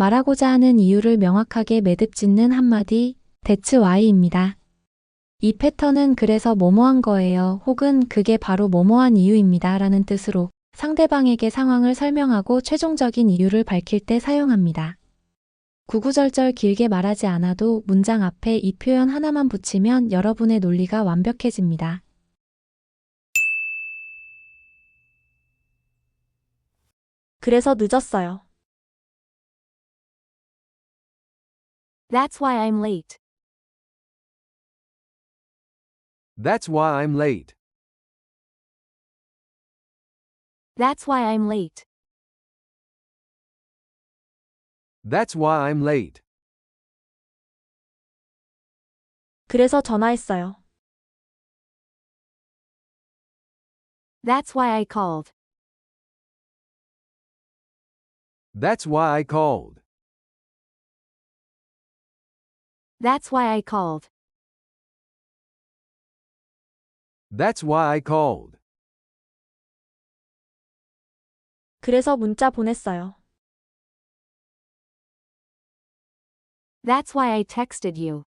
말하고자 하는 이유를 명확하게 매듭짓는 한마디, That's why입니다. 이 패턴은 그래서 뭐뭐한 거예요 혹은 그게 바로 뭐뭐한 이유입니다 라는 뜻으로 상대방에게 상황을 설명하고 최종적인 이유를 밝힐 때 사용합니다. 구구절절 길게 말하지 않아도 문장 앞에 이 표현 하나만 붙이면 여러분의 논리가 완벽해집니다. 그래서 늦었어요. That's why I'm late. That's why I'm late. That's why I'm late. That's why I'm late. 그래서 전화했어요. That's why I called. That's why I called. That's why I called. That's why I called. 그래서 문자 보냈어요. That's why I texted you.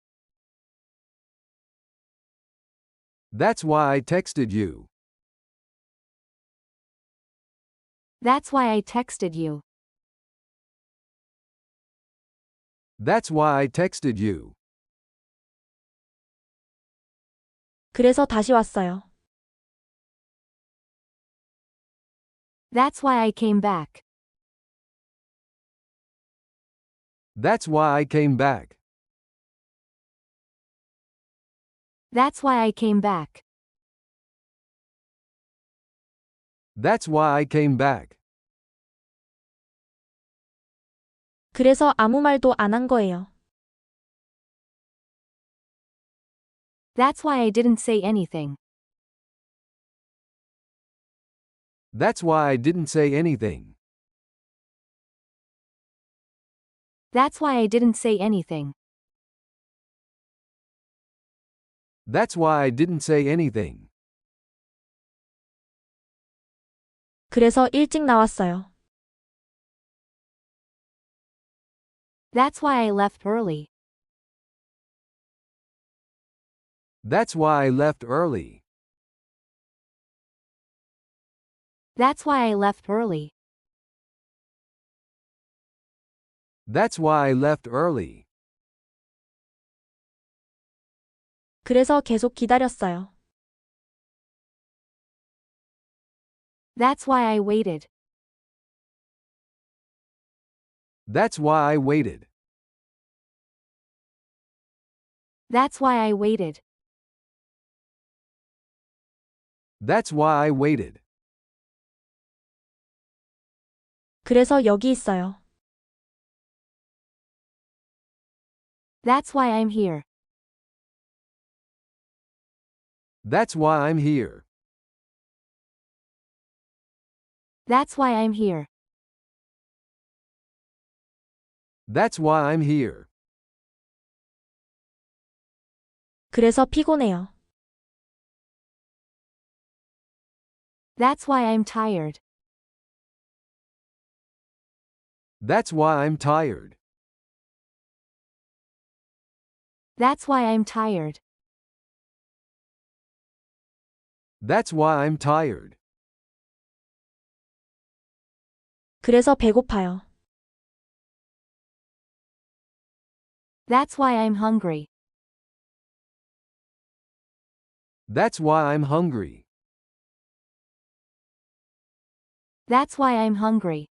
That's why I texted you. That's why I texted you. That's why I texted you. 그래서 다시 왔어요. That's why I came back. That's why I came back. That's why I came back. That's why I came back. 그래서 아무 말도 안 한 거예요. That's why I didn't say anything. That's why I didn't say anything. That's why I didn't say anything. That's why I didn't say anything. 그래서 일찍 나왔어요. That's why I left early. That's why I left early. That's why I left early. That's why I left early. 그래서 계속 기다렸어요. That's why I waited. That's why I waited. That's why I waited. That's why I waited. 그래서 여기 있어요. That's why I'm here. That's why I'm here. That's why I'm here. That's why I'm here. 그래서 피곤해요. That's why I'm tired. That's why I'm tired. That's why I'm tired. That's why I'm tired. 그래서 배고파요. That's why I'm hungry. That's why I'm hungry. That's why I'm hungry.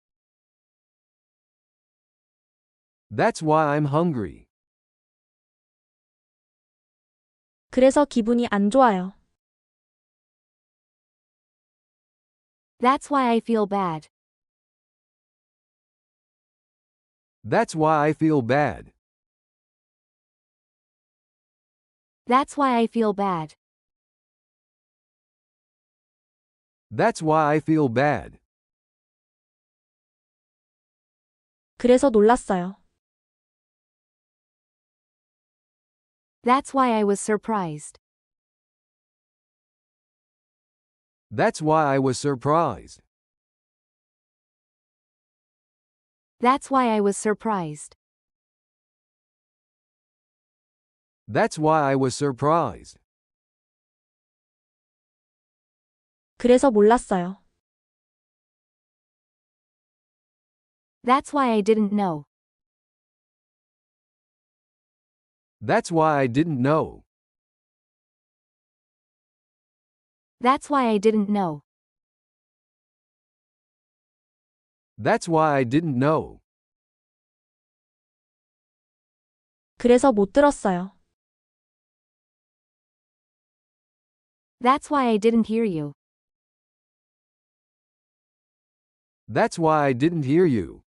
That's why I'm hungry. 그래서 기분이 안 좋아요. That's why I feel bad. That's why I feel bad. That's why I feel bad. That's why I feel bad. 그래서 놀랐어요. That's why I was surprised. That's why I was surprised. That's why I was surprised. That's why I was surprised. 그래서 몰랐어요. That's why I didn't know. That's why I didn't know. That's why I didn't know. That's why I didn't know. 그래서 못 들었어요. That's why I didn't hear you. That's why I didn't hear you.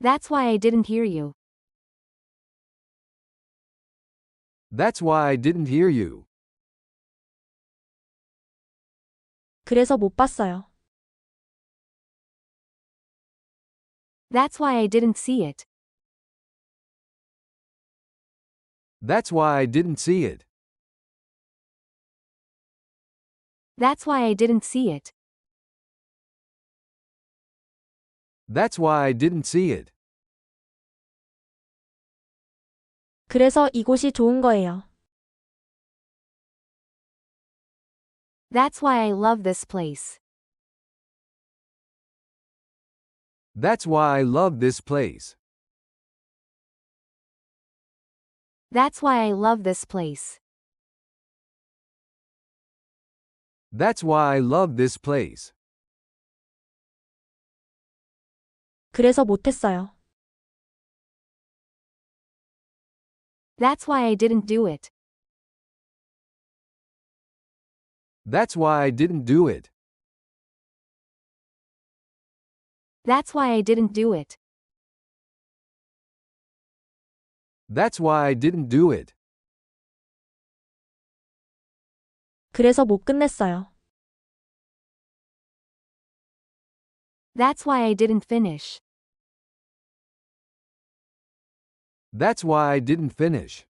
That's why I didn't hear you. That's why I didn't hear you. 그래서 못 봤어요. That's why I didn't see it. That's why I didn't see it. That's why I didn't see it. That's why I didn't see it. 그래서 이곳이 좋은 거예요. That's why I love this place. That's why I love this place. That's why I love this place. That's why I love this place. 그래서 못했어요. That's why I didn't do it. That's why I didn't do it. That's why I didn't do it. That's why I didn't do it. 그래서 못 끝냈어요. That's why I didn't finish. That's why I didn't finish.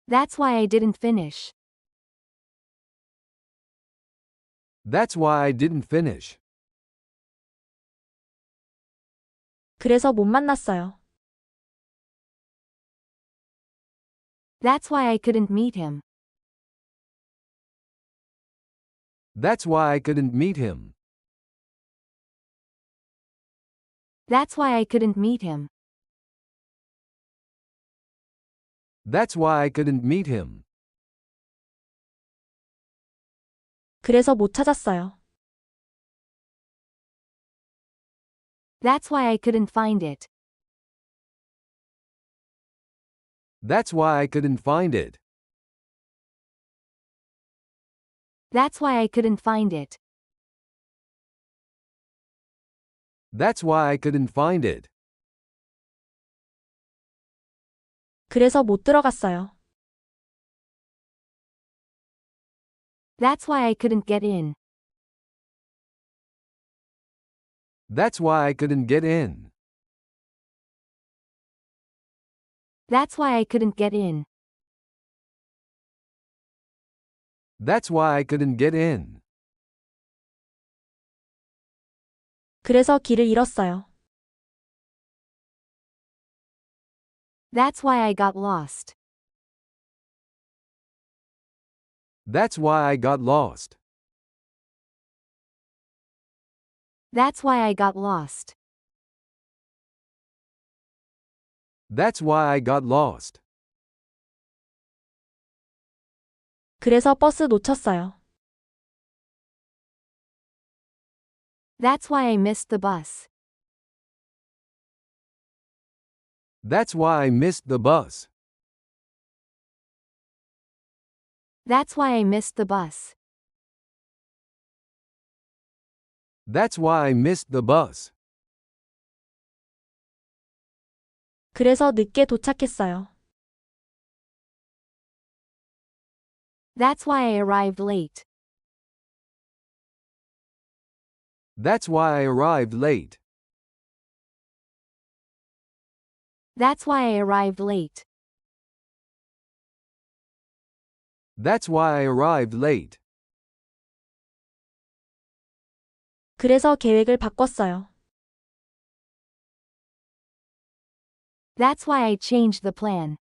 That's why I didn't finish. That's why I didn't finish. 그래서 못 만났어요. That's why I couldn't meet him. That's why I couldn't meet him. That's why I couldn't meet him. That's why I couldn't meet him. 그래서 못 찾았어요. That's why I couldn't find it. That's why I couldn't find it. That's why I couldn't find it. That's why I couldn't find it. 그래서 못 들어갔어요. That's why I couldn't get in. That's why I couldn't get in. That's why I couldn't get in. That's why I couldn't get in. 그래서 길을 잃었어요. That's why I got lost. That's why I got lost. That's why I got lost. That's why I got lost. 그래서 버스 놓쳤어요. That's why I missed the bus. That's why I missed the bus. That's why I missed the bus. That's why I missed the bus. 그래서 늦게 도착했어요. That's why I arrived late. That's why I arrived late. That's why I arrived late. That's why I arrived late. 그래서 계획을 바꿨어요. That's why I changed the plan.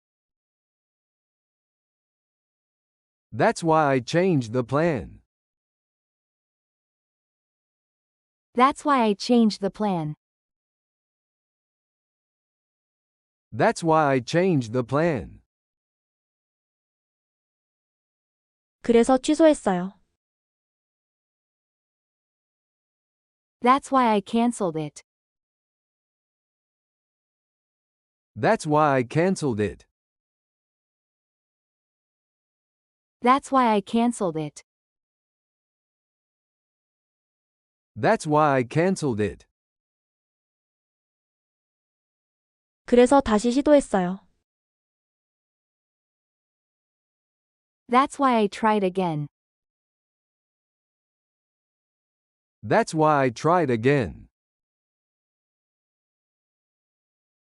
That's why I changed the plan. That's why I changed the plan. That's why I changed the plan. 그래서 취소했어요. That's why I canceled it. That's why I canceled it. That's why I canceled it. That's why I canceled it. 그래서 다시 시도했어요. That's why I tried again. That's why I tried again.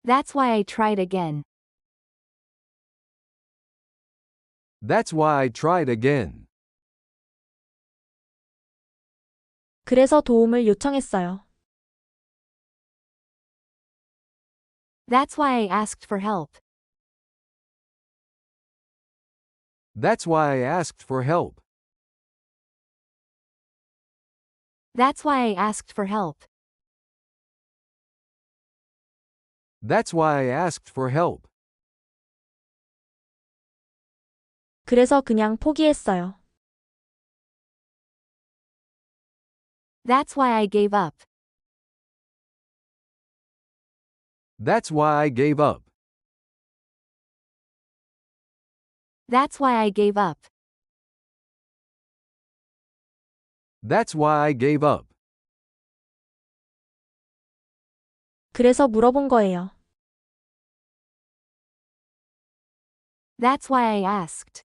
That's why I tried again. That's why I tried again. 그래서 도움을 요청했어요. That's why I asked for help. That's why I asked for help. That's why I asked for help. That's why I asked for help. 그래서 그냥 포기했어요. That's why I gave up. That's why I gave up. That's why I gave up. That's why I gave up. 그래서 물어본 거예요. That's why I asked.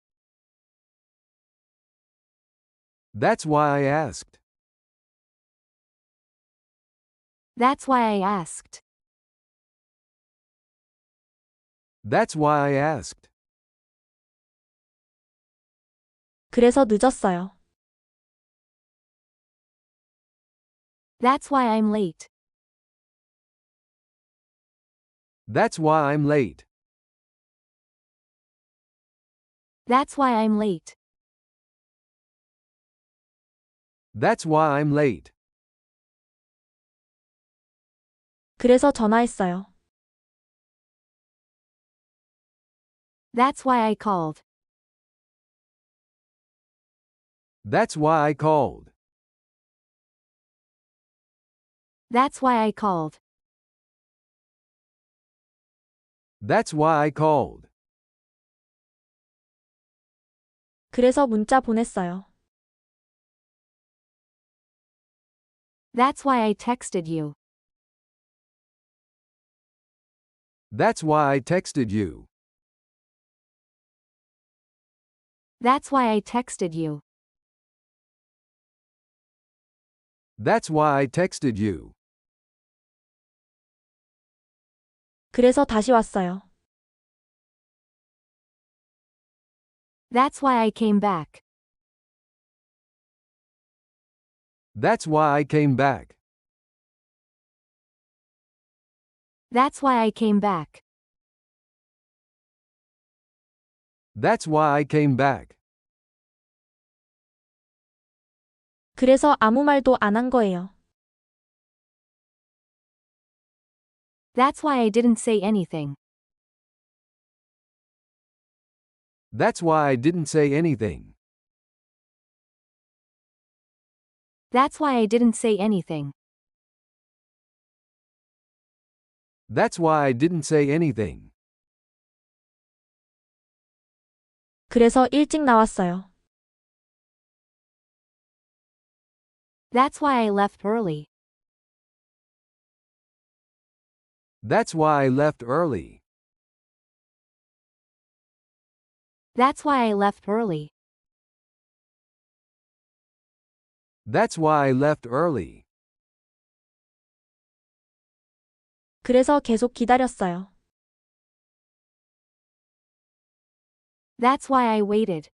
That's why I asked. That's why I asked. That's why I asked. 그래서 늦었어요. That's why I'm late. That's why I'm late. That's why I'm late. That's why I'm late. 그래서 전화했어요. That's why I called. That's why I called. That's why I called. That's why I called. 그래서 문자 보냈어요. That's why I texted you. That's why I texted you. That's why I texted you. That's why I texted you. 그래서 다시 왔어요. That's why I came back. That's why I came back. That's why I came back. That's why I came back. 그래서 아무 말도 안 한 거예요. That's why I didn't say anything. That's why I didn't say anything. That's why I didn't say anything. That's why I didn't say anything. 그래서 일찍 나왔어요. That's why I left early. That's why I left early. That's why I left early. That's why I left early. 그래서 계속 기다렸어요. That's why I waited.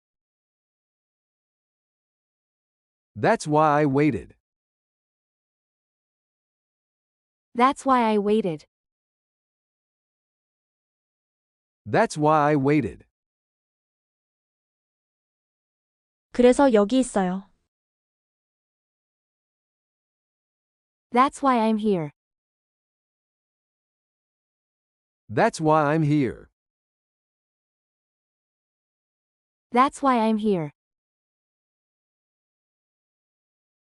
That's why I waited. That's why I waited. That's why I waited. 그래서 여기 있어요. That's why I'm here. That's why I'm here. That's why I'm here.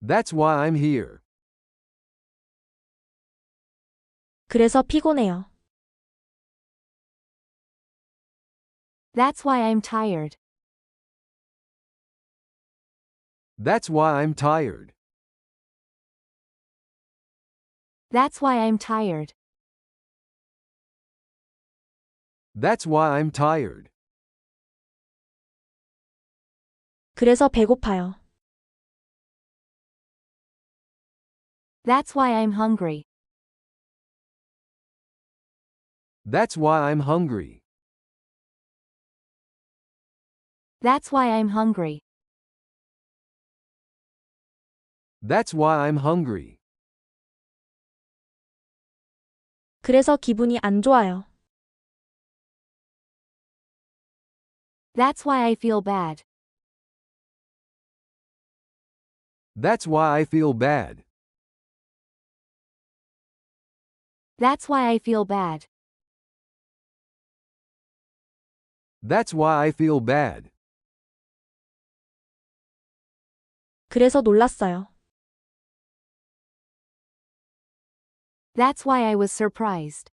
That's why I'm here. 그래서 피곤해요. That's why I'm tired. That's why I'm tired. That's why I'm tired. That's why I'm tired. 그래서 배고파요. That's why I'm hungry. That's why I'm hungry. That's why I'm hungry. That's why I'm hungry. 그래서 기분이 안 좋아요. That's why I feel bad. That's why I feel bad. That's why I feel bad. That's why I feel bad. 그래서 놀랐어요. That's why I was surprised.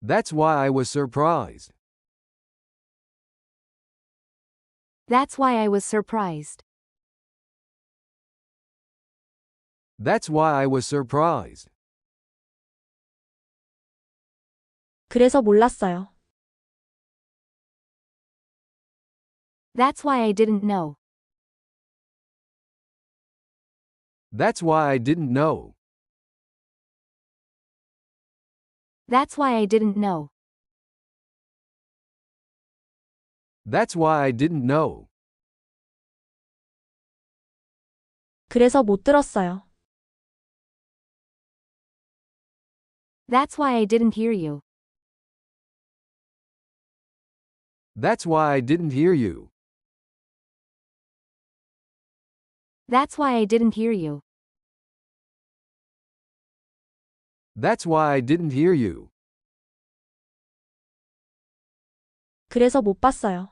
That's why I was surprised. That's why I was surprised. That's why I was surprised. 그래서 몰랐어요. That's why I didn't know. That's why I didn't know. That's why I didn't know. That's why I didn't know. 그래서 못 들었어요. That's why I didn't hear you. That's why I didn't hear you. That's why I didn't hear you. That's why I didn't hear you. 그래서 못 봤어요.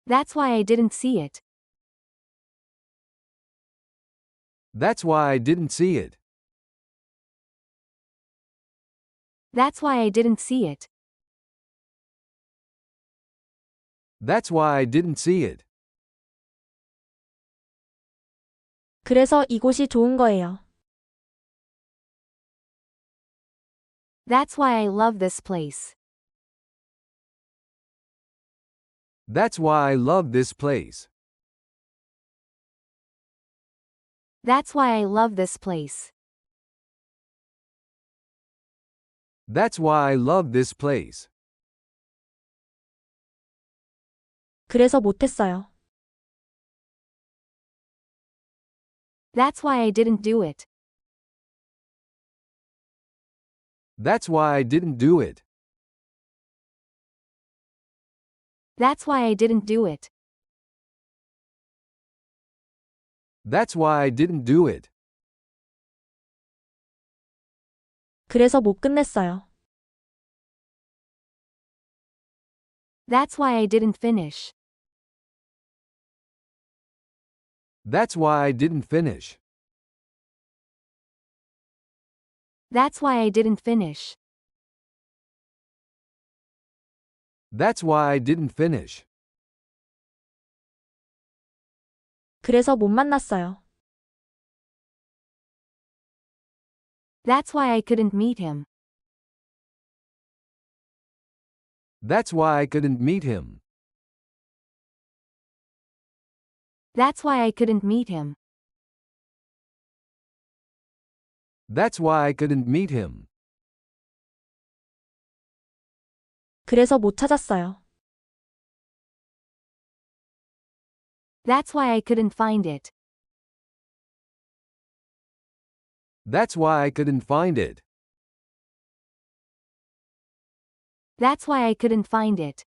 That's why I didn't see it. That's why I didn't see it. That's why I didn't see it. That's why I didn't see it. 그래서 이곳이 좋은 거예요. That's why I love this place. That's why I love this place. That's why I love this place. That's why I love this place. 그래서 못했어요. That's why I didn't do it. That's why I didn't do it. That's why I didn't do it. That's why I didn't do it. 그래서 못 끝냈어요. That's why I didn't finish. That's why I didn't finish. That's why I didn't finish. That's why I didn't finish. 그래서 못 만났어요. That's why I couldn't meet him. That's why I couldn't meet him. That's why I couldn't meet him. That's why I couldn't meet him. 그래서 못 찾았어요. That's why I couldn't find it. That's why I couldn't find it. That's why I couldn't find it.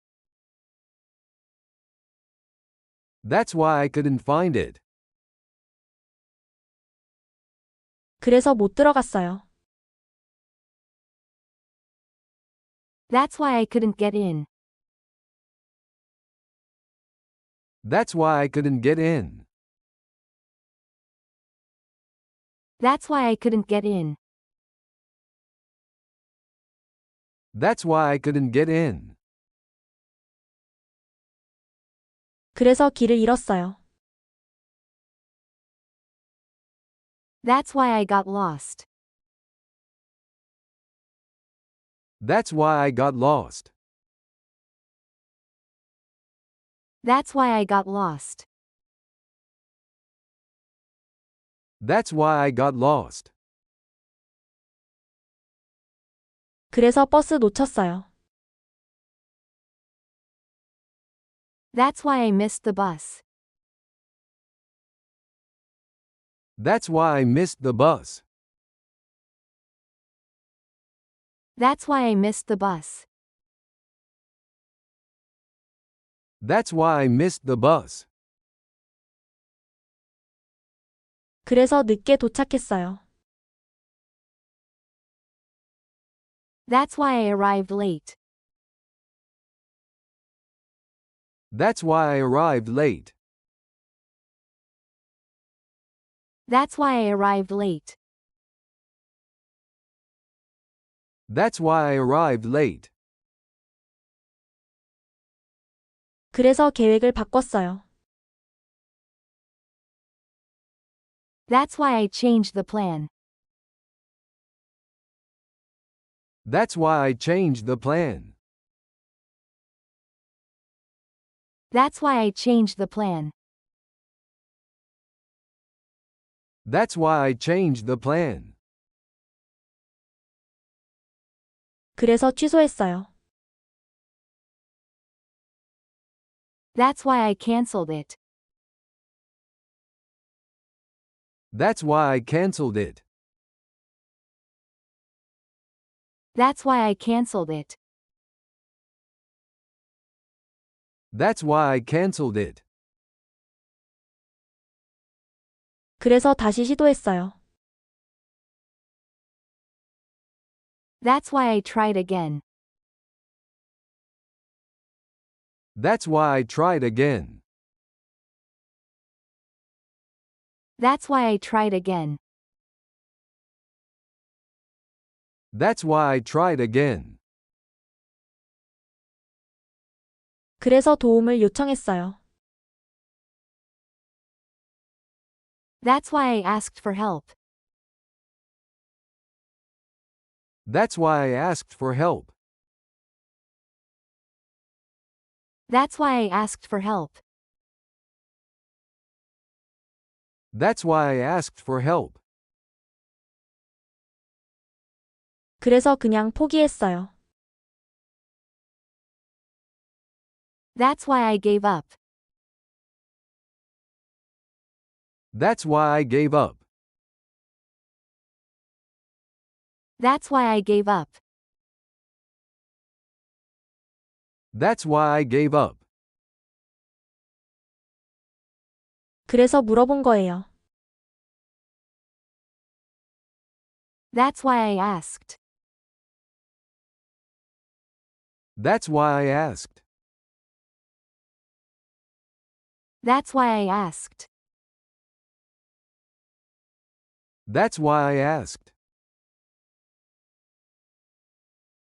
That's why I couldn't find it. 그래서 못 들어갔어요. That's why I couldn't get in. That's why I couldn't get in. That's why I couldn't get in. That's why I couldn't get in. 그래서 길을 잃었어요. That's why I got lost. That's why I got lost. That's why I got lost. That's why I got lost. 그래서 버스 놓쳤어요. That's why I missed the bus. That's why I missed the bus. That's why I missed the bus. That's why I missed the bus. 그래서 늦게 도착했어요. That's why I arrived late. That's why I arrived late. That's why I arrived late. That's why I arrived late. 그래서 계획을 바꿨어요. That's why I changed the plan. That's why I changed the plan. That's why I changed the plan. That's why I changed the plan. 그래서 취소했어요. That's why I canceled it. That's why I canceled it. That's why I canceled it. That's why I canceled it. 그래서 다시 시도했어요. That's why I tried again. That's why I tried again. That's why I tried again. That's why I tried again. 그래서 도움을 요청했어요. That's why I asked for help. That's why I asked for help. That's why I asked for help. That's why I asked for help. 그래서 그냥 포기했어요. That's why I gave up. That's why I gave up. That's why I gave up. That's why I gave up. 그래서 물어본 거예요. That's why I asked. That's why I asked. That's why I asked. That's why I asked.